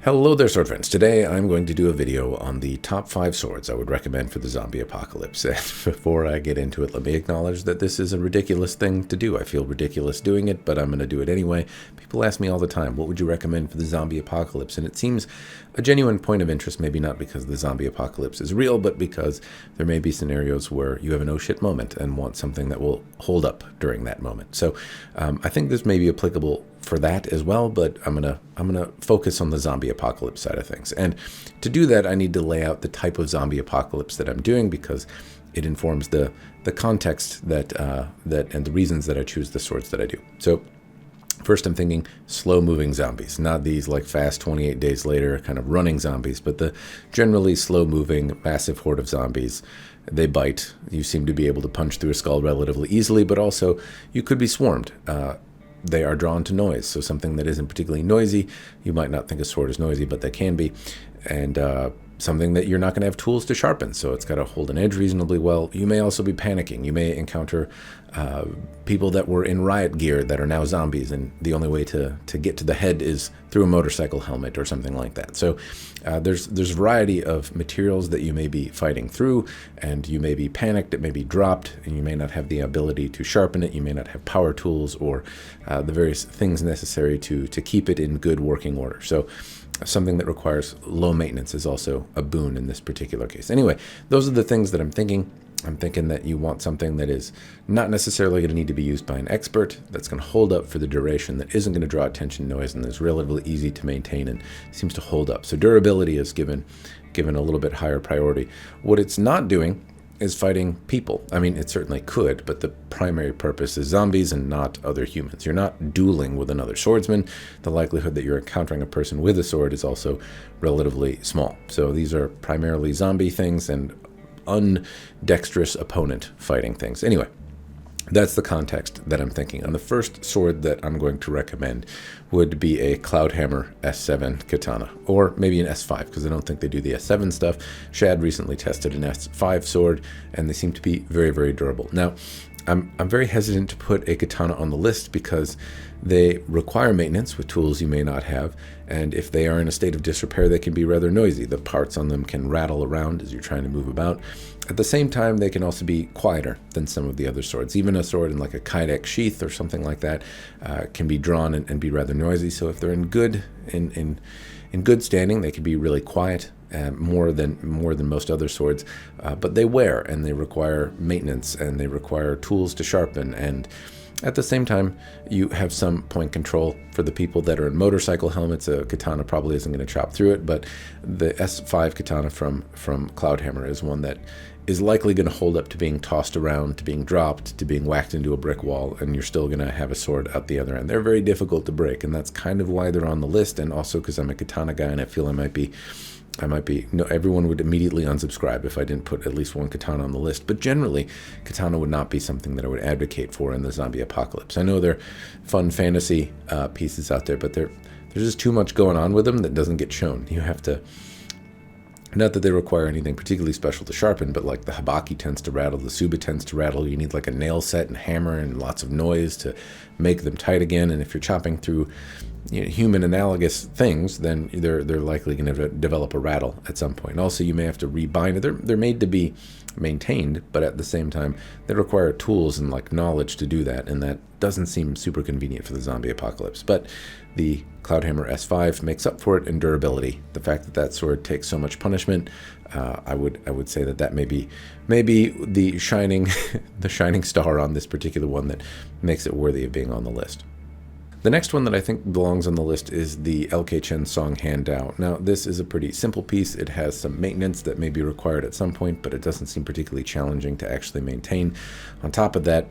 Hello there, sword friends. Today I'm going to do a video on the top 5 swords I would recommend for the zombie apocalypse. And before I get into it, let me acknowledge that this is a ridiculous thing to do. I feel ridiculous doing it, but I'm going to do it anyway. People ask me all the time, what would you recommend for the zombie apocalypse? And it seems a genuine point of interest, maybe not because the zombie apocalypse is real, but because there may be scenarios where you have an oh shit moment and want something that will hold up during that moment. So I think this may be applicable for that as well, but I'm gonna focus on the zombie apocalypse side of things. And to do that, I need to lay out the type of zombie apocalypse that I'm doing because it informs the context that and the reasons that I choose the swords that I do. So first, I'm thinking slow-moving zombies, not these like fast 28 days later kind of running zombies, but the generally slow-moving massive horde of zombies. They bite. You seem to be able to punch through a skull relatively easily, but also you could be swarmed. They are drawn to noise, so something that isn't particularly noisy. You might not think a sword is noisy, but they can be. And something that you're not going to have tools to sharpen, so it's got to hold an edge reasonably well. You may also be panicking. You may encounter people that were in riot gear that are now zombies, and the only way to get to the head is through a motorcycle helmet or something like that. So there's a variety of materials that you may be fighting through, and you may be panicked, it may be dropped, and you may not have the ability to sharpen it. You may not have power tools or the various things necessary to keep it in good working order. So something that requires low maintenance is also a boon in this particular case. Anyway, those are the things that I'm thinking. I'm thinking that you want something that is not necessarily going to need to be used by an expert, that's going to hold up for the duration, that isn't going to draw attention noise, and is relatively easy to maintain and seems to hold up. So durability is given a little bit higher priority. What it's not doing is fighting people. I mean, it certainly could, but the primary purpose is zombies and not other humans. You're not dueling with another swordsman. The likelihood that you're encountering a person with a sword is also relatively small. So these are primarily zombie things and undexterous opponent fighting things. Anyway, that's the context that I'm thinking. And the first sword that I'm going to recommend would be a Cloudhammer S7 Katana, or maybe an S5, because I don't think they do the S7 stuff. Shad recently tested an S5 sword, and they seem to be very, very durable. Now, I'm very hesitant to put a katana on the list because they require maintenance with tools you may not have, and if they are in a state of disrepair, they can be rather noisy. The parts on them can rattle around as you're trying to move about. At the same time, they can also be quieter than some of the other swords. Even a sword in like a kydex sheath or something like that can be drawn and be rather noisy. So if they're in good standing, they can be really quiet. More than most other swords, but they wear and they require maintenance and they require tools to sharpen, and at the same time you have some point control. For the people that are in motorcycle helmets, a katana probably isn't going to chop through it, but the S5 katana from Cloudhammer is one that is likely going to hold up to being tossed around, to being dropped, to being whacked into a brick wall, and you're still going to have a sword out the other end. They're very difficult to break, and that's kind of why they're on the list, and also because I'm a katana guy and I feel I might be, no, everyone would immediately unsubscribe if I didn't put at least one katana on the list, but generally, katana would not be something that I would advocate for in the zombie apocalypse. I know they're fun fantasy pieces out there, but there's just too much going on with them that doesn't get shown. You have to, not that they require anything particularly special to sharpen, but like the habaki tends to rattle, the suba tends to rattle. You need like a nail set and hammer and lots of noise to make them tight again, and if you're chopping through human analogous things, then they're likely going to develop a rattle at some point. Also, you may have to rebind it. They're made to be maintained, but at the same time, they require tools and like knowledge to do that, and that doesn't seem super convenient for the zombie apocalypse. But the Cloudhammer S5 makes up for it in durability. The fact that that sword takes so much punishment, I would say that may be the shining the shining star on this particular one that makes it worthy of being on the list. The next one that I think belongs on the list is the LK Chen Song Hand Dao. Now, this is a pretty simple piece. It has some maintenance that may be required at some point, but it doesn't seem particularly challenging to actually maintain. On top of that,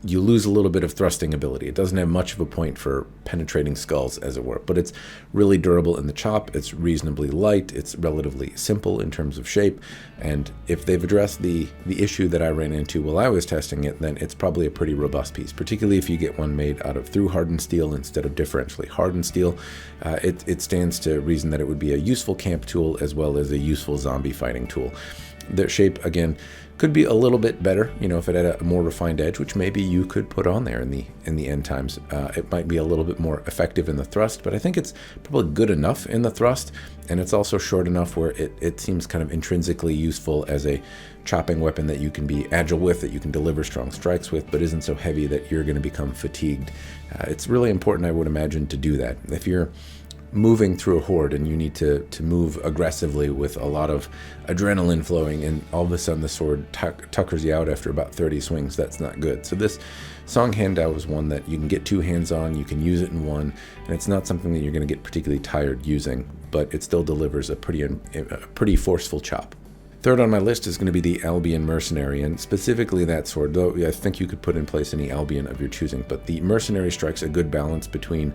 you lose a little bit of thrusting ability. It doesn't have much of a point for penetrating skulls, as it were, but it's really durable in the chop. It's reasonably light. It's relatively simple in terms of shape, and if they've addressed the issue that I ran into while I was testing it, then it's probably a pretty robust piece, particularly if you get one made out of through hardened steel instead of differentially hardened steel. It stands to reason that it would be a useful camp tool as well as a useful zombie fighting tool. The shape, again, could be a little bit better, if it had a more refined edge, which maybe you could put on there in the end times. It might be a little bit more effective in the thrust, but I think it's probably good enough in the thrust, and it's also short enough where it seems kind of intrinsically useful as a chopping weapon that you can be agile with, that you can deliver strong strikes with, but isn't so heavy that you're going to become fatigued. It's really important, I would imagine, to do that. If you're moving through a horde and you need to move aggressively with a lot of adrenaline flowing, and all of a sudden the sword tuckers you out after about 30 swings, that's not good. So this Song Handao is one that you can get two hands on, you can use it in one, and it's not something that you're going to get particularly tired using, but it still delivers a pretty forceful chop. Third on my list is going to be the Albian Mercenary, and specifically that sword, though I think you could put in place any Albian of your choosing, but the Mercenary strikes a good balance between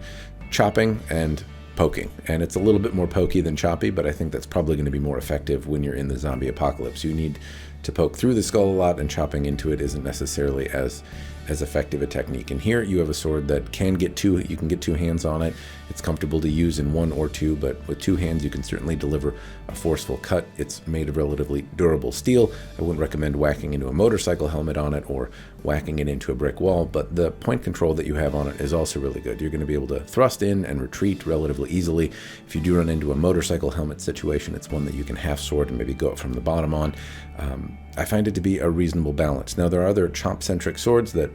chopping and poking, and it's a little bit more pokey than choppy, but I think that's probably going to be more effective when you're in the zombie apocalypse. You need to poke through the skull a lot, and chopping into it isn't necessarily as effective a technique. And here you have a sword that you can get two hands on it. It's comfortable to use in one or two, but with two hands you can certainly deliver a forceful cut. It's made of relatively durable steel. I wouldn't recommend whacking into a motorcycle helmet on it or whacking it into a brick wall, but the point control that you have on it is also really good. You're going to be able to thrust in and retreat relatively easily. If you do run into a motorcycle helmet situation, it's one that you can half sword and maybe go up from the bottom on. I find it to be a reasonable balance. Now, there are other chop-centric swords that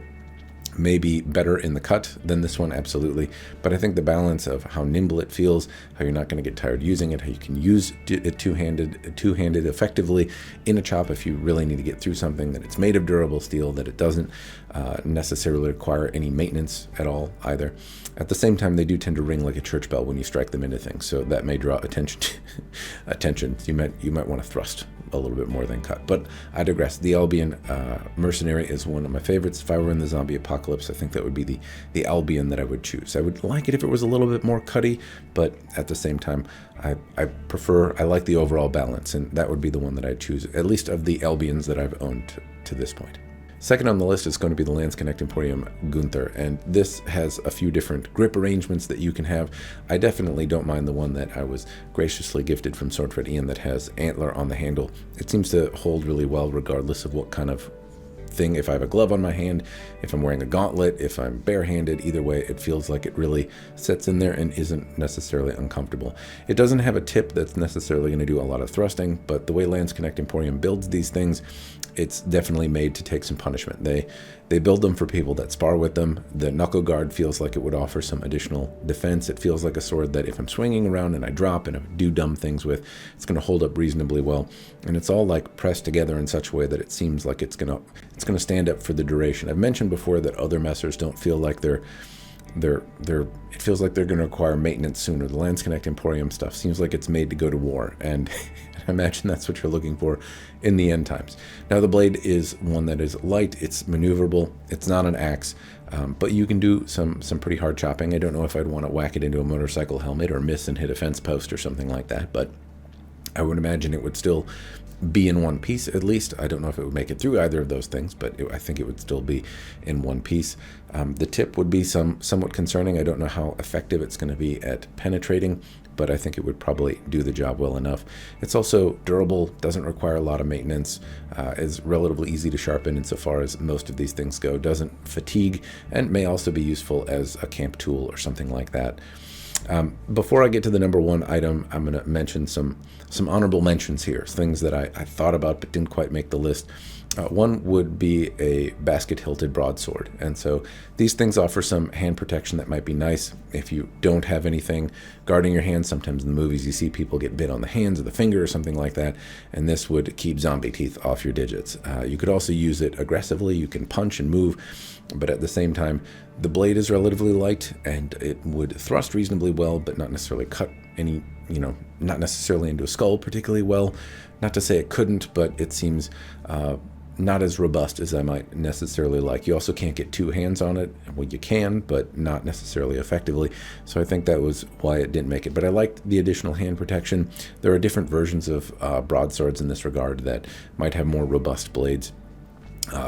may be better in the cut than this one, absolutely, but I think the balance of how nimble it feels, how you're not going to get tired using it, how you can use it two-handed effectively in a chop if you really need to get through something, that it's made of durable steel, that it doesn't necessarily require any maintenance at all either. At the same time, they do tend to ring like a church bell when you strike them into things, so that may draw attention. You might want to thrust a little bit more than cut, but I digress. The Albian Mercenary is one of my favorites. If I were in the zombie apocalypse, I think that would be the Albian that I would choose. I would like it if it was a little bit more cutty, but at the same time, I like the overall balance, and that would be the one that I'd choose, at least of the Albians that I've owned to this point. Second on the list is going to be the Lance Connect Emporium Gunther, and this has a few different grip arrangements that you can have. I definitely don't mind the one that I was graciously gifted from Swordfred Ian that has antler on the handle. It seems to hold really well regardless of what kind of thing. If I have a glove on my hand, if I'm wearing a gauntlet, if I'm barehanded, either way, it feels like it really sets in there and isn't necessarily uncomfortable. It doesn't have a tip that's necessarily going to do a lot of thrusting, but the way Lance Connect Emporium builds these things, it's definitely made to take some punishment. They build them for people that spar with them. The knuckle guard feels like it would offer some additional defense. It feels like a sword that if I'm swinging around and I drop and I do dumb things with, it's going to hold up reasonably well. And it's all like pressed together in such a way that it seems like it's going to stand up for the duration. I've mentioned before that other messers don't feel like it feels like they're going to require maintenance sooner. The Lance Connect Emporium stuff seems like it's made to go to war, and I imagine that's what you're looking for in the end times. Now, the blade is one that is light, it's maneuverable, it's not an axe, but you can do some pretty hard chopping. I don't know if I'd want to whack it into a motorcycle helmet or miss and hit a fence post or something like that, but I would imagine it would still be in one piece at least. I don't know if it would make it through either of those things, but I think it would still be in one piece. The tip would be somewhat concerning. I don't know how effective it's going to be at penetrating, but I think it would probably do the job well enough. It's also durable, doesn't require a lot of maintenance, is relatively easy to sharpen insofar as most of these things go, doesn't fatigue, and may also be useful as a camp tool or something like that. Before I get to the number one item, I'm going to mention some honorable mentions here, things that I thought about but didn't quite make the list. One would be a basket-hilted broadsword, and so these things offer some hand protection that might be nice if you don't have anything guarding your hands. Sometimes in the movies you see people get bit on the hands or the finger or something like that, and this would keep zombie teeth off your digits. You could also use it aggressively. You can punch and move, but at the same time, the blade is relatively light, and it would thrust reasonably well, but not necessarily cut any, not necessarily into a skull particularly well. Not to say it couldn't, but it seems not as robust as I might necessarily like. You also can't get two hands on it. Well, you can, but not necessarily effectively. So I think that was why it didn't make it. But I liked the additional hand protection. There are different versions of broadswords in this regard that might have more robust blades.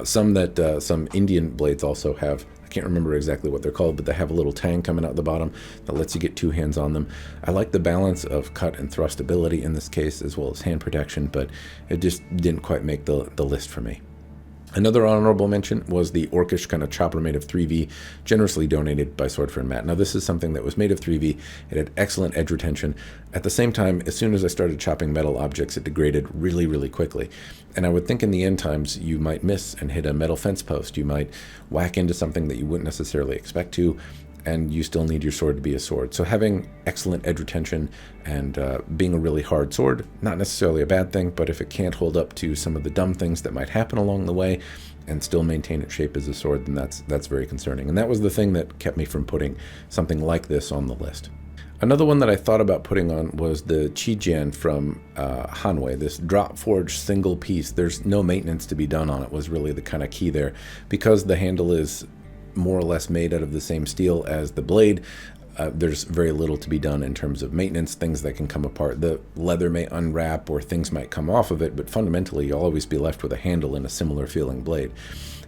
Some Indian blades also have can't remember exactly what they're called, but they have a little tang coming out the bottom that lets you get 2 hands on them. I like the balance of cut and thrust ability in this case, as well as hand protection, but it just didn't quite make the list for me. Another honorable mention was the orcish kind of chopper made of 3V, generously donated by Swordfriend Matt. Now, this is something that was made of 3V. It had excellent edge retention. At the same time, as soon as I started chopping metal objects, it degraded really, really quickly. And I would think in the end times, you might miss and hit a metal fence post. You might whack into something that you wouldn't necessarily expect to, and you still need your sword to be a sword. So having excellent edge retention and being a really hard sword, not necessarily a bad thing, but if it can't hold up to some of the dumb things that might happen along the way and still maintain its shape as a sword, then that's very concerning. And that was the thing that kept me from putting something like this on the list. Another one that I thought about putting on was the Chijian from Hanwei, this drop forged single piece. There's no maintenance to be done on it, was really the kind of key there. Because the handle is more or less made out of the same steel as the blade, there's very little to be done in terms of maintenance, things that can come apart. The leather may unwrap or things might come off of it, but fundamentally you'll always be left with a handle and a similar feeling blade.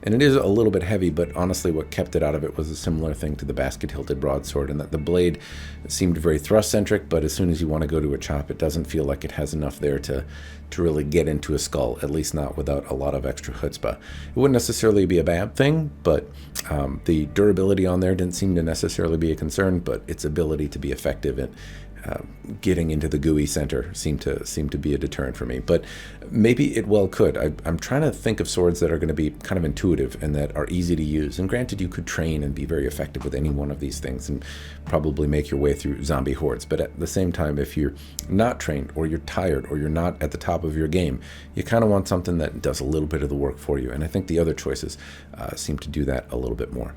And it is a little bit heavy, but honestly what kept it out of it was a similar thing to the basket-hilted broadsword, and that the blade seemed very thrust-centric, but as soon as you want to go to a chop, it doesn't feel like it has enough there to really get into a skull, at least not without a lot of extra chutzpah. It wouldn't necessarily be a bad thing, but the durability on there didn't seem to necessarily be a concern, but its ability to be effective at getting into the gooey center seemed to be a deterrent for me. But maybe it well could. I'm trying to think of swords that are going to be kind of intuitive and that are easy to use. And granted, you could train and be very effective with any one of these things and probably make your way through zombie hordes. But at the same time, if you're not trained or you're tired or you're not at the top of your game, you kind of want something that does a little bit of the work for you. And I think the other choices seem to do that a little bit more.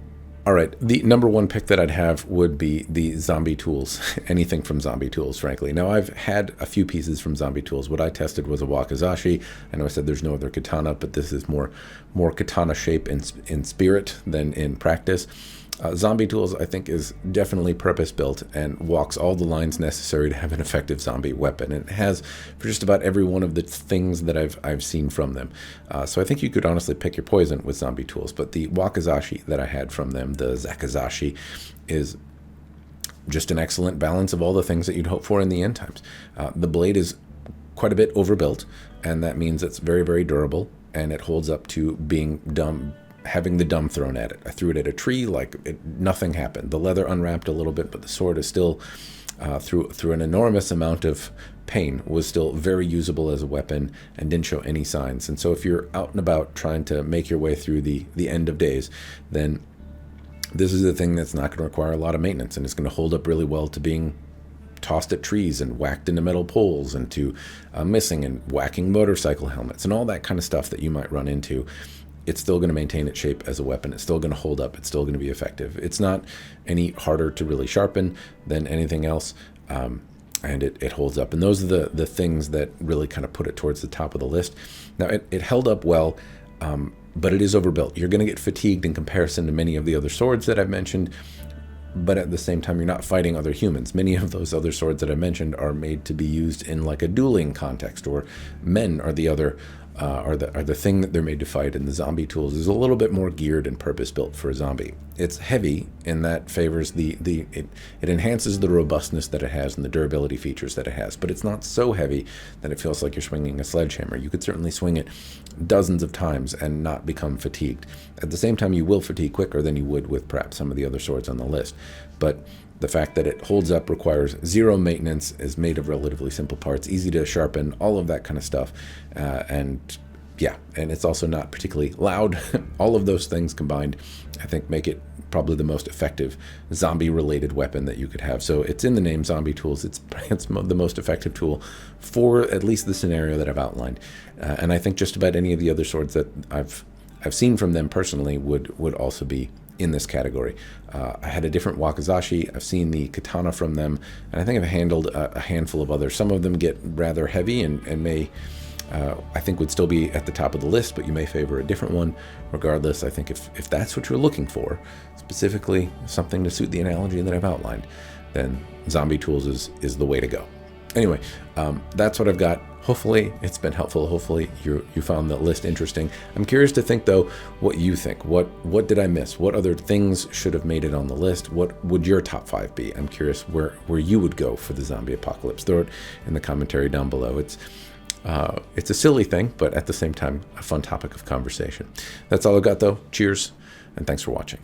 All right, the number one pick that I'd have would be the Zombie Tools, anything from Zombie Tools, frankly. Now, I've had a few pieces from Zombie Tools. What I tested was a wakizashi. I know I said there's no other katana, but this is more katana shape in spirit than in practice. Zombie Tools, I think, is definitely purpose-built and walks all the lines necessary to have an effective zombie weapon. And it has for just about every one of the things that I've seen from them. So I think you could honestly pick your poison with Zombie Tools. But the wakizashi that I had from them, the zakizashi, is just an excellent balance of all the things that you'd hope for in the end times. The blade is quite a bit overbuilt, and that means it's very, very durable, and it holds up to being having the dumb thrown at it. I threw it at a tree, nothing happened. The leather unwrapped a little bit, but the sword is still, through an enormous amount of pain, was still very usable as a weapon and didn't show any signs. And so if you're out and about trying to make your way through the end of days, then this is the thing that's not going to require a lot of maintenance, and it's going to hold up really well to being tossed at trees and whacked into metal poles and to missing and whacking motorcycle helmets and all that kind of stuff that you might run into. It's still going to maintain its shape as a weapon. It's still going to hold up. It's still going to be effective. It's not any harder to really sharpen than anything else, and it holds up. And those are the things that really kind of put it towards the top of the list. Now, it held up well, but it is overbuilt. You're going to get fatigued in comparison to many of the other swords that I've mentioned, but at the same time, you're not fighting other humans. Many of those other swords that I mentioned are made to be used in like a dueling context, or men are the other are the thing that they're made to fight, and the Zombie Tools is a little bit more geared and purpose-built for a zombie. It's heavy, and that favors it enhances the robustness that it has and the durability features that it has, but it's not so heavy that it feels like you're swinging a sledgehammer. You could certainly swing it dozens of times and not become fatigued. At the same time, you will fatigue quicker than you would with perhaps some of the other swords on the list, but the fact that it holds up, requires zero maintenance, is made of relatively simple parts, easy to sharpen, all of that kind of stuff. And it's also not particularly loud. All of those things combined, I think, make it probably the most effective zombie-related weapon that you could have. So it's in the name, Zombie Tools. It's the most effective tool for at least the scenario that I've outlined. And I think just about any of the other swords that I've seen from them personally would also be in this category. I had a different wakizashi. I've seen the katana from them, and I think I've handled a handful of others. Some of them get rather heavy and may, I think, would still be at the top of the list, but you may favor a different one. Regardless, I think if that's what you're looking for, specifically something to suit the analogy that I've outlined, then Zombie Tools is the way to go. Anyway, that's what I've got. Hopefully it's been helpful. Hopefully you found the list interesting. I'm curious to think, though, what you think. What did I miss? What other things should have made it on the list? What would your top 5 be? I'm curious where you would go for the zombie apocalypse. Throw it in the commentary down below. It's a silly thing, but at the same time, a fun topic of conversation. That's all I've got, though. Cheers, and thanks for watching.